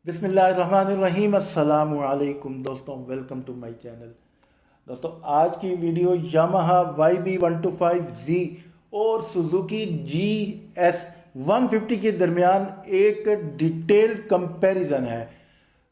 बिस्मिल्लाहिर्रहमानिर्रहीम अस्सलामु अलैकुम दोस्तों, वेलकम टू माय चैनल। दोस्तों आज की वीडियो यामाहा YB125Z और सुजुकी GS150 के दरमियान एक डिटेल कंपैरिजन है।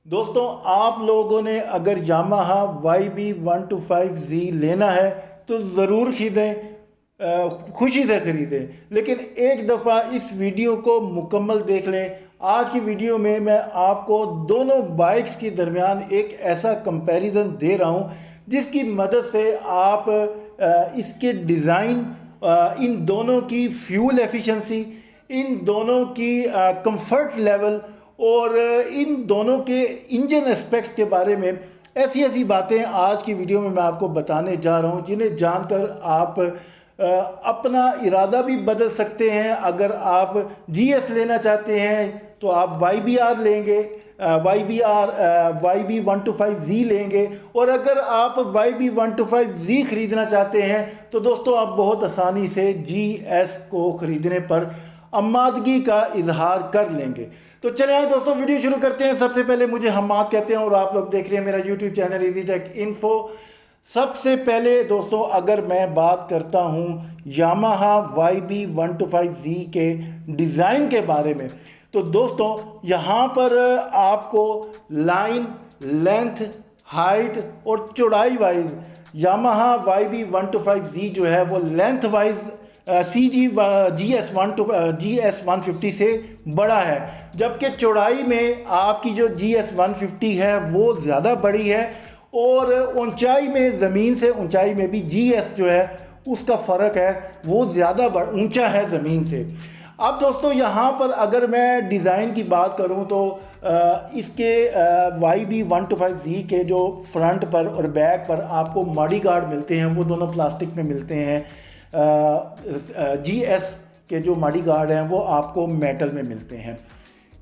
दोस्तों आप लोगों ने अगर यामाहा YB125Z लेना है तो ज़रूर खरीदें, खुशी से ख़रीदें, लेकिन एक दफ़ा इस वीडियो को मुकम्मल देख लें। आज की वीडियो में मैं आपको दोनों बाइक्स के दरमियान एक ऐसा कंपैरिजन दे रहा हूं जिसकी मदद से आप इसके डिज़ाइन, इन दोनों की फ्यूल एफिशिएंसी, इन दोनों की कंफर्ट लेवल और इन दोनों के इंजन एस्पेक्ट्स के बारे में ऐसी ऐसी बातें आज की वीडियो में मैं आपको बताने जा रहा हूं जिन्हें जानकर आप अपना इरादा भी बदल सकते हैं। अगर आप GS लेना चाहते हैं तो आप YBR लेंगे, YB125Z लेंगे, और अगर आप YB125Z ख़रीदना चाहते हैं तो दोस्तों आप बहुत आसानी से GS को ख़रीदने पर आमादगी का इजहार कर लेंगे। तो चले आए दोस्तों, वीडियो शुरू करते हैं। सबसे पहले मुझे हम्माद कहते हैं और आप लोग देख रहे हैं मेरा YouTube channel easy take info. सबसे पहले दोस्तों अगर मैं बात करता हूं यामाहा YB125Z के डिज़ाइन के बारे में, तो दोस्तों यहाँ पर आपको लाइन, लेंथ, हाइट और चौड़ाई वाइज यामाहा YB125Z जो है वो लेंथ वाइज GS150 से बड़ा है, जबकि चौड़ाई में आपकी जो GS150 है वो ज़्यादा बड़ी है, और ऊंचाई में, ज़मीन से ऊंचाई में भी GS जो है उसका फ़र्क है, वो ज़्यादा ऊंचा है ज़मीन से। अब दोस्तों यहाँ पर अगर मैं डिज़ाइन की बात करूँ तो इसके YB125Z के जो फ्रंट पर और बैक पर आपको मॉडी गार्ड मिलते हैं वो दोनों प्लास्टिक में मिलते हैं। GS के जो मॉडी गार्ड हैं वो आपको मेटल में मिलते हैं।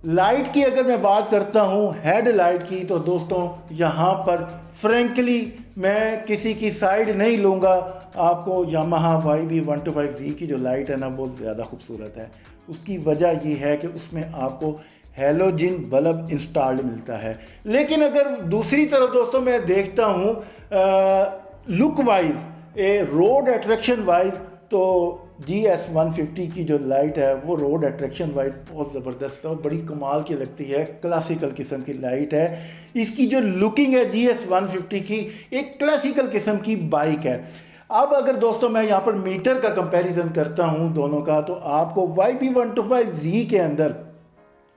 लाइट की अगर मैं बात करता हूँ, हेड लाइट की, तो दोस्तों यहाँ पर फ्रेंकली मैं किसी की साइड नहीं लूँगा। आपको यामाहा YB125Z की जो लाइट है ना वो ज़्यादा खूबसूरत है। उसकी वजह ये है कि उसमें आपको हेलोजन बल्ब इंस्टॉल्ड मिलता है। लेकिन अगर दूसरी तरफ दोस्तों मैं देखता हूँ look wise, road attraction wise, तो GS150 की जो लाइट है वो रोड अट्रैक्शन वाइज बहुत ज़बरदस्त और बड़ी कमाल की लगती है। क्लासिकल किस्म की लाइट है। इसकी जो लुकिंग है GS150 की, एक क्लासिकल किस्म की बाइक है। अब अगर दोस्तों मैं यहाँ पर मीटर का कंपैरिजन करता हूँ दोनों का, तो आपको YB125Z के अंदर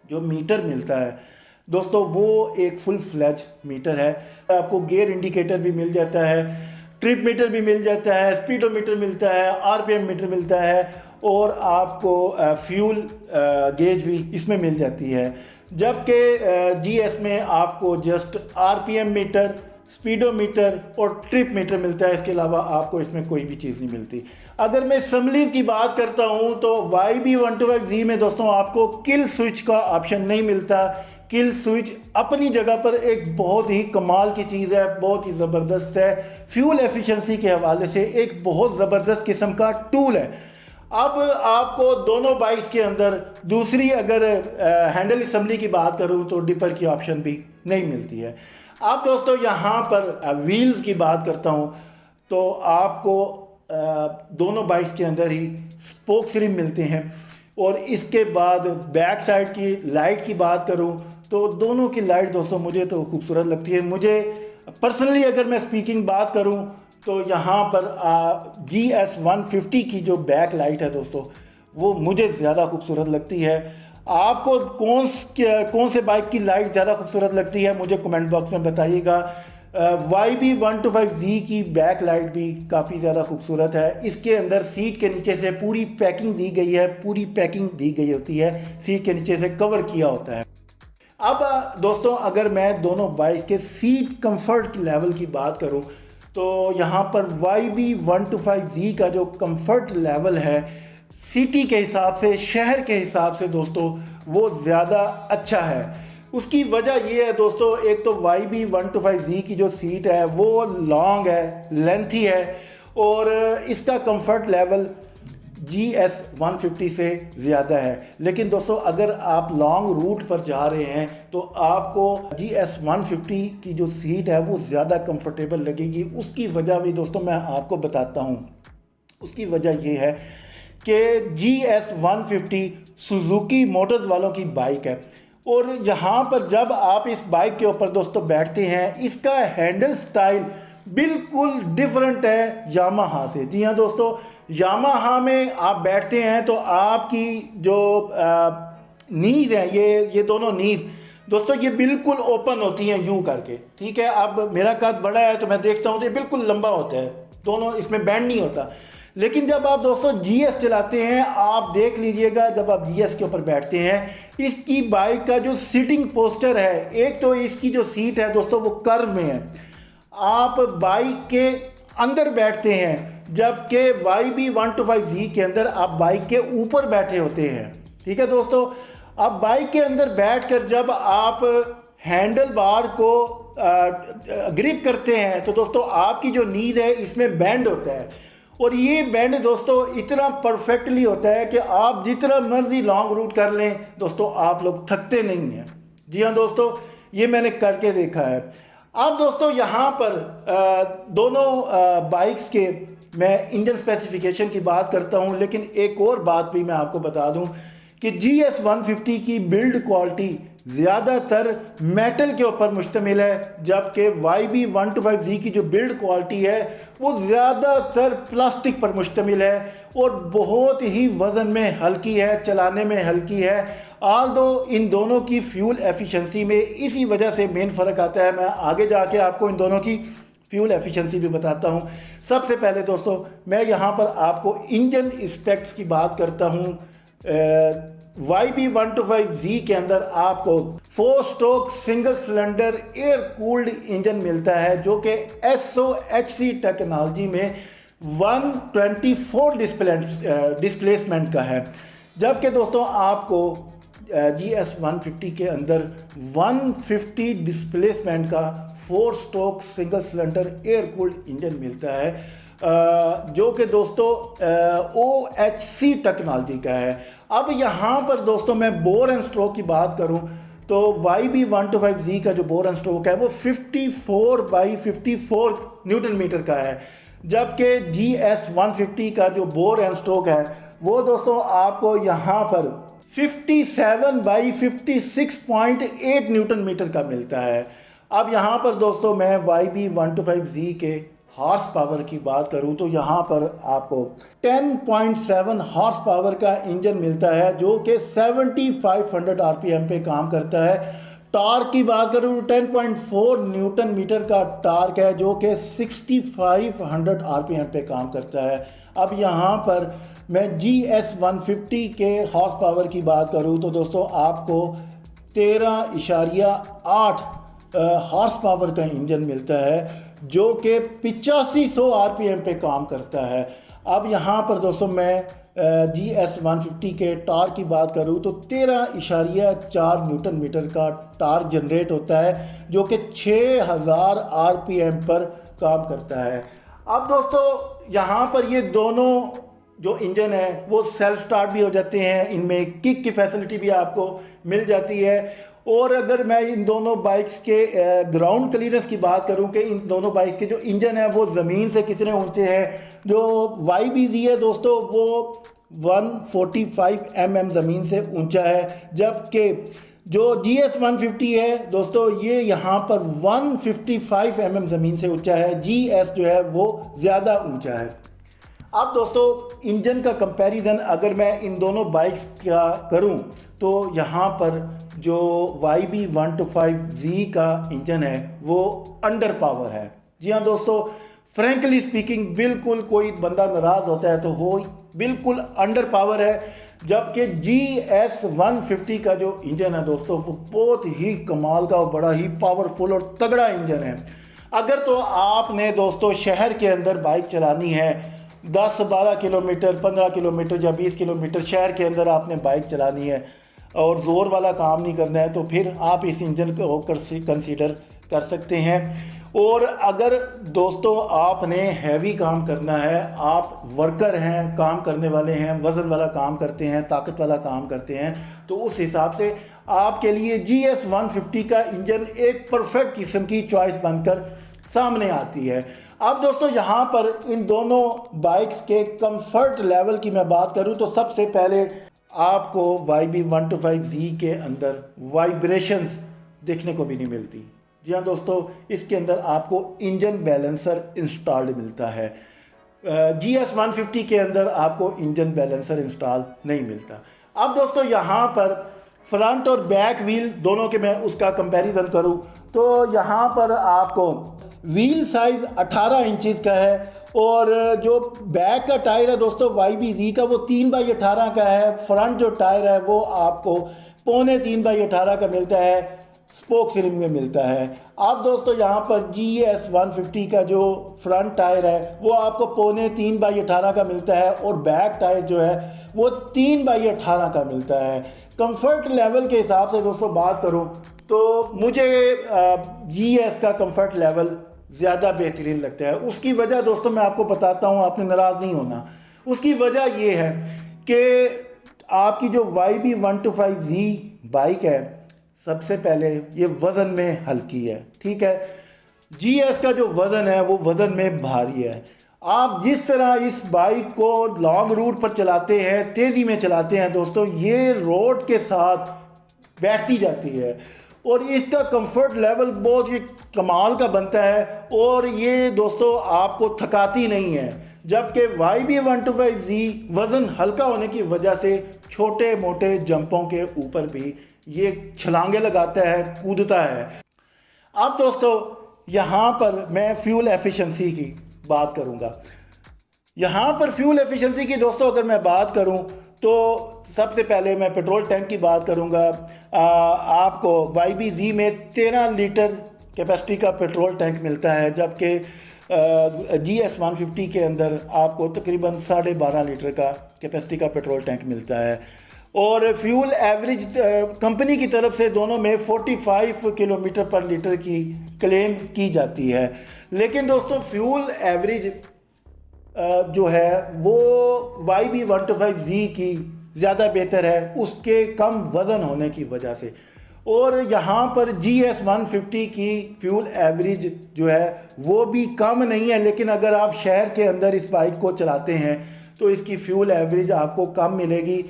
जो मीटर मिलता है दोस्तों वो एक फुल फ्लैज मीटर है। आपको गियर इंडिकेटर भी मिल जाता है, ट्रिप मीटर भी मिल जाता है, स्पीडोमीटर मिलता है, RPM मीटर मिलता है, और आपको फ्यूल गेज भी इसमें मिल जाती है। जबकि GS में आपको जस्ट RPM मीटर, स्पीडोमीटर और ट्रिप मीटर मिलता है। इसके अलावा आपको इसमें कोई भी चीज़ नहीं मिलती। अगर मैं असम्बलीज की बात करता हूं तो YB125Z में दोस्तों आपको किल स्विच का ऑप्शन नहीं मिलता। किल स्विच अपनी जगह पर एक बहुत ही कमाल की चीज़ है, बहुत ही ज़बरदस्त है। फ्यूल एफिशिएंसी के हवाले से एक बहुत ज़बरदस्त किस्म का टूल है। अब आपको दोनों बाइक्स के अंदर दूसरी अगर हैंडल असम्बली की बात करूं तो डिपर की ऑप्शन भी नहीं मिलती है। अब दोस्तों यहाँ पर व्हील्स की बात करता हूँ तो आपको दोनों बाइक्स के अंदर ही स्पोक रिम मिलते हैं, और इसके बाद बैक साइड की लाइट की बात करूं तो दोनों की लाइट दोस्तों मुझे तो खूबसूरत लगती है। मुझे पर्सनली अगर मैं स्पीकिंग बात करूं तो यहाँ पर GS150 की जो बैक लाइट है दोस्तों वो मुझे ज़्यादा खूबसूरत लगती है। आपको कौन से बाइक की लाइट ज़्यादा खूबसूरत लगती है मुझे कमेंट बॉक्स में बताइएगा। YB125Z की बैक लाइट भी काफ़ी ज़्यादा खूबसूरत है। इसके अंदर सीट के नीचे से पूरी पैकिंग दी गई है, पूरी पैकिंग दी गई होती है, सीट के नीचे से कवर किया होता है। अब दोस्तों अगर मैं दोनों बाइक्स के सीट कंफर्ट लेवल की बात करूं तो यहाँ पर YB125Z का जो कंफर्ट लेवल है सिटी के हिसाब से, शहर के हिसाब से दोस्तों वो ज़्यादा अच्छा है। उसकी वजह ये है दोस्तों, एक तो YB125Z की जो सीट है वो लॉन्ग है, लेंथी है, और इसका कंफर्ट लेवल GS 150 से ज़्यादा है। लेकिन दोस्तों अगर आप लॉन्ग रूट पर जा रहे हैं तो आपको GS 150 की जो सीट है वो ज़्यादा कंफर्टेबल लगेगी। उसकी वजह भी दोस्तों मैं आपको बताता हूँ। उसकी वजह ये है कि GS 150 सुजुकी मोटर्स वालों की बाइक है और यहाँ पर जब आप इस बाइक के ऊपर दोस्तों बैठते हैं, इसका हैंडल स्टाइल बिल्कुल डिफरेंट है यामाहा से। जी हाँ दोस्तों, यामाहा में आप बैठते हैं तो आपकी जो नीज़ है, ये दोनों नीज़ दोस्तों ये बिल्कुल ओपन होती हैं यूं करके, ठीक है। अब मेरा कद बड़ा है तो मैं देखता हूँ तो ये बिल्कुल लंबा होता है, दोनों इसमें बैंड नहीं होता। लेकिन जब आप दोस्तों GS चलाते हैं, आप देख लीजिएगा जब आप GS के ऊपर बैठते हैं, इसकी बाइक का जो सीटिंग पोस्टर है, एक तो इसकी जो सीट है दोस्तों वो कर्व में है, आप बाइक के अंदर बैठते हैं, जबकि YB 125Z के अंदर आप बाइक के ऊपर बैठे होते हैं, ठीक है दोस्तों। अब बाइक के अंदर बैठकर जब आप हैंडल बार को ग्रिप करते हैं तो दोस्तों आपकी जो नीज है इसमें बैंड होता है और ये बैंड दोस्तों इतना परफेक्टली होता है कि आप जितना मर्जी लॉन्ग रूट कर लें दोस्तों आप लोग थकते नहीं हैं। जी हाँ दोस्तों, ये मैंने करके देखा है। अब दोस्तों यहाँ पर दोनों बाइक्स के मैं इंजन स्पेसिफिकेशन की बात करता हूँ, लेकिन एक और बात भी मैं आपको बता दूँ कि GS 150 की बिल्ड क्वालिटी ज़्यादातर मेटल के ऊपर मुश्तमिल है, जबकि YB 125Z की जो बिल्ड क्वालिटी है वो ज़्यादातर प्लास्टिक पर मुश्तमिल है और बहुत ही वज़न में हल्की है, चलाने में हल्की है। आल्दो इन दोनों की फ्यूल एफिशिएंसी में इसी वजह से मेन फ़र्क आता है। मैं आगे जाके आपको इन दोनों की फ्यूल एफिशिएंसी भी बताता हूँ। सबसे पहले दोस्तों मैं यहाँ पर आपको इंजन स्पेक्स की बात करता हूँ। YB 125Z के अंदर आपको 4 stroke single cylinder air cooled engine मिलता है जो कि SOHC टेक्नोलॉजी में 124 डिस्प्लेसमेंट का है, जबकि दोस्तों आपको GS 150 के अंदर 150 डिस्प्लेसमेंट का 4 stroke single cylinder air cooled engine मिलता है जो कि दोस्तों OHC टेक्नोलॉजी का है। अब यहाँ पर दोस्तों मैं बोर एंड स्ट्रोक की बात करूँ तो YB 125Z का जो बोर एंड स्ट्रोक है वो 54/54 न्यूटन मीटर का है, जबकि GS 150 का जो बोर एंड स्ट्रोक है वो दोस्तों आपको यहाँ पर 57/56.8 न्यूटन मीटर का मिलता है। अब यहाँ पर दोस्तों मैं YB 125Z के हॉर्स पावर की बात करूं तो यहाँ पर आपको 10.7 हॉर्स पावर का इंजन मिलता है जो कि 7500 RPM पे काम करता है। टॉर्क की बात करूं तो 10.4 न्यूटन मीटर का टॉर्क है जो कि 6500 RPM पे काम करता है। अब यहाँ पर मैं GS 150 के हॉर्स पावर की बात करूं तो दोस्तों आपको 13.8 हॉर्स पावर का इंजन मिलता है जो कि 8500 RPM पे काम करता है। अब यहाँ पर दोस्तों मैं GS 150 के टॉर्क की बात करूँ तो 13.4 न्यूटन मीटर का टॉर्क जनरेट होता है जो कि 6000 RPM पर काम करता है। अब दोस्तों यहाँ पर ये दोनों जो इंजन है वो सेल्फ स्टार्ट भी हो जाते हैं, इनमें किक की फैसिलिटी भी आपको मिल जाती है। और अगर मैं इन दोनों बाइक्स के ग्राउंड क्लियरेंस की बात करूं कि इन दोनों बाइक्स के जो इंजन है वो ज़मीन से कितने ऊंचे हैं, जो YBZ है दोस्तों वो 145 mm ज़मीन से ऊंचा है, जबकि जो GS 150 है दोस्तों ये यहाँ पर 155 mm ज़मीन से ऊंचा है। GS जो है वो ज़्यादा ऊंचा है। अब दोस्तों इंजन का कंपैरिजन अगर मैं इन दोनों बाइक्स का करूं तो यहाँ पर जो YB 125Z का इंजन है वो अंडर पावर है। जी हाँ दोस्तों, फ्रैंकली स्पीकिंग बिल्कुल कोई बंदा नाराज़ होता है तो वो बिल्कुल अंडर पावर है, जबकि GS 150 का जो इंजन है दोस्तों वो बहुत ही कमाल का और बड़ा ही पावरफुल और तगड़ा इंजन है। अगर तो आपने दोस्तों शहर के अंदर बाइक चलानी है 10-12 किलोमीटर 15 किलोमीटर या 20 किलोमीटर शहर के अंदर आपने बाइक चलानी है और ज़ोर वाला काम नहीं करना है तो फिर आप इस इंजन को कंसीडर कर सकते हैं। और अगर दोस्तों आपने हैवी काम करना है, आप वर्कर हैं, काम करने वाले हैं, वज़न वाला काम करते हैं, ताकत वाला काम करते हैं, तो उस हिसाब से आपके लिए GS 150 का इंजन एक परफेक्ट किस्म की चॉइस बनकर सामने आती है। अब दोस्तों यहाँ पर इन दोनों बाइक्स के कंफर्ट लेवल की मैं बात करूँ तो सबसे पहले आपको YB 125Z के अंदर वाइब्रेशंस देखने को भी नहीं मिलती। जी हाँ दोस्तों, इसके अंदर आपको इंजन बैलेंसर इंस्टॉल्ड मिलता है। GS 150 के अंदर आपको इंजन बैलेंसर इंस्टॉल नहीं मिलता। अब दोस्तों यहाँ पर फ्रंट और बैक व्हील दोनों के मैं उसका कंपैरिजन करूँ तो यहाँ पर आपको व्हील साइज़ 18 इंचज़ का है और जो बैक का टायर है दोस्तों YBZ का वो 3x18 का है। फ्रंट जो टायर है वो आपको 3.25x18 का मिलता है, स्पोक रिम में मिलता है। अब दोस्तों यहाँ पर GS 150 का जो फ्रंट टायर है वो आपको 3.25x18 का मिलता है और बैक टायर जो है वो 3x18 का मिलता है। कंफर्ट लेवल के हिसाब से दोस्तों बात करूँ तो मुझे GS का कंफर्ट लेवल ज़्यादा बेहतरीन लगता है। उसकी वजह दोस्तों मैं आपको बताता हूँ, आपने नाराज़ नहीं होना। उसकी वजह ये है कि आपकी जो YB 125Z बाइक है, सबसे पहले ये वज़न में हल्की है, ठीक है। GS का जो वज़न है वो वज़न में भारी है। आप जिस तरह इस बाइक को लॉन्ग रूट पर चलाते हैं, तेज़ी में चलाते हैं दोस्तों, ये रोड के साथ बैठती जाती है और इसका कंफर्ट लेवल बहुत ही कमाल का बनता है और ये दोस्तों आपको थकाती नहीं है। जबकि YB 125Z वज़न हल्का होने की वजह से छोटे मोटे जंपों के ऊपर भी ये छलांगे लगाता है, कूदता है। अब दोस्तों यहाँ पर मैं फ्यूल एफिशिएंसी की बात करूँगा। यहाँ पर फ्यूल एफिशिएंसी की दोस्तों अगर मैं बात करूँ तो सबसे पहले मैं पेट्रोल टैंक की बात करूँगा। आपको YBZ में 13 लीटर कैपेसिटी का पेट्रोल टैंक मिलता है, जबकि GS 150 के अंदर आपको तकरीबन 12.5 लीटर का कैपेसिटी का पेट्रोल टैंक मिलता है। और फ्यूल एवरेज कंपनी की तरफ से दोनों में 45 किलोमीटर पर लीटर की क्लेम की जाती है। लेकिन दोस्तों फ्यूल एवरेज जो है वो YB 125Z की ज़्यादा बेहतर है, उसके कम वज़न होने की वजह से। और यहाँ पर GS 150 की फ्यूल एवरेज जो है वो भी कम नहीं है, लेकिन अगर आप शहर के अंदर इस बाइक को चलाते हैं तो इसकी फ्यूल एवरेज आपको कम मिलेगी।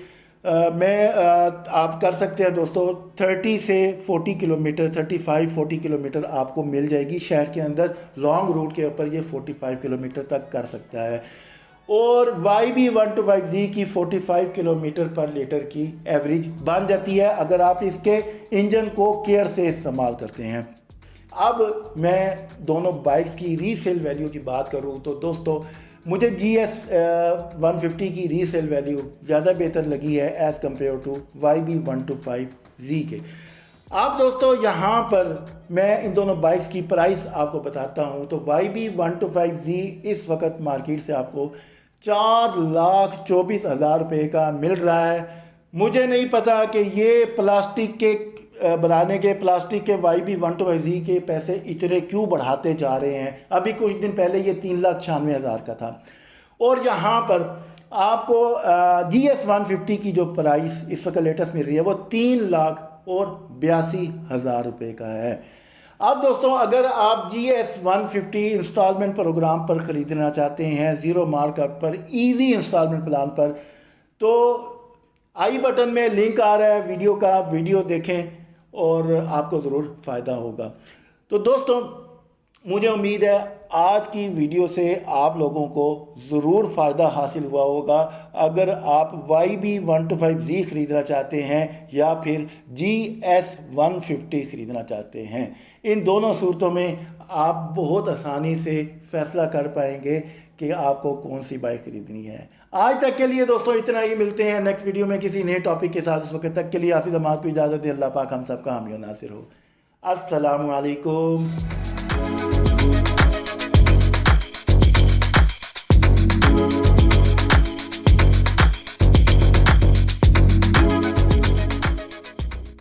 आप कर सकते हैं दोस्तों 30 से 40 किलोमीटर, 35-40 किलोमीटर आपको मिल जाएगी शहर के अंदर। लॉन्ग रूट के ऊपर ये 45 किलोमीटर तक कर सकता है। और YB 125Z की 45 किलोमीटर पर लीटर की एवरेज बन जाती है अगर आप इसके इंजन को केयर से इस्तेमाल करते हैं। अब मैं दोनों बाइक्स की रीसेल वैल्यू की बात करूं तो दोस्तों मुझे GS 150 की रीसेल वैल्यू ज़्यादा बेहतर लगी है as compare to YB 125Z के। अब दोस्तों यहाँ पर मैं इन दोनों बाइक्स की प्राइस आपको बताता हूँ। तो YB 125Z इस वक्त मार्केट से आपको 4,24,000 रुपये का मिल रहा है। मुझे नहीं पता कि ये प्लास्टिक के बनाने के प्लास्टिक के YB 125Z के पैसे इतने क्यों बढ़ाते जा रहे हैं। अभी कुछ दिन पहले ये 3,96,000 का था और यहाँ पर आपको GS 150 की जो प्राइस इस वक्त लेटेस्ट मिल रही है वो 3,82,000 रुपये का है। अब दोस्तों अगर आप GS 150 इंस्टॉलमेंट प्रोग्राम पर ख़रीदना चाहते हैं, ज़ीरो मार्कअप पर, इजी इंस्टॉलमेंट प्लान पर, तो आई बटन में लिंक आ रहा है वीडियो का, वीडियो देखें और आपको ज़रूर फ़ायदा होगा। तो दोस्तों मुझे उम्मीद है आज की वीडियो से आप लोगों को ज़रूर फ़ायदा हासिल हुआ होगा। अगर आप YB 125Z ख़रीदना चाहते हैं या फिर GS 150 ख़रीदना चाहते हैं, इन दोनों सूरतों में आप बहुत आसानी से फ़ैसला कर पाएंगे कि आपको कौन सी बाइक ख़रीदनी है। आज तक के लिए दोस्तों इतना ही। मिलते हैं नेक्स्ट वीडियो में किसी नए टॉपिक के साथ। उस वक्त तक के लिए हाफिज़ अमाद को इजाज़त दें। अल्लाह पाक हम सब का हामी और नासिर हो। अस्सलामु अलैकुम।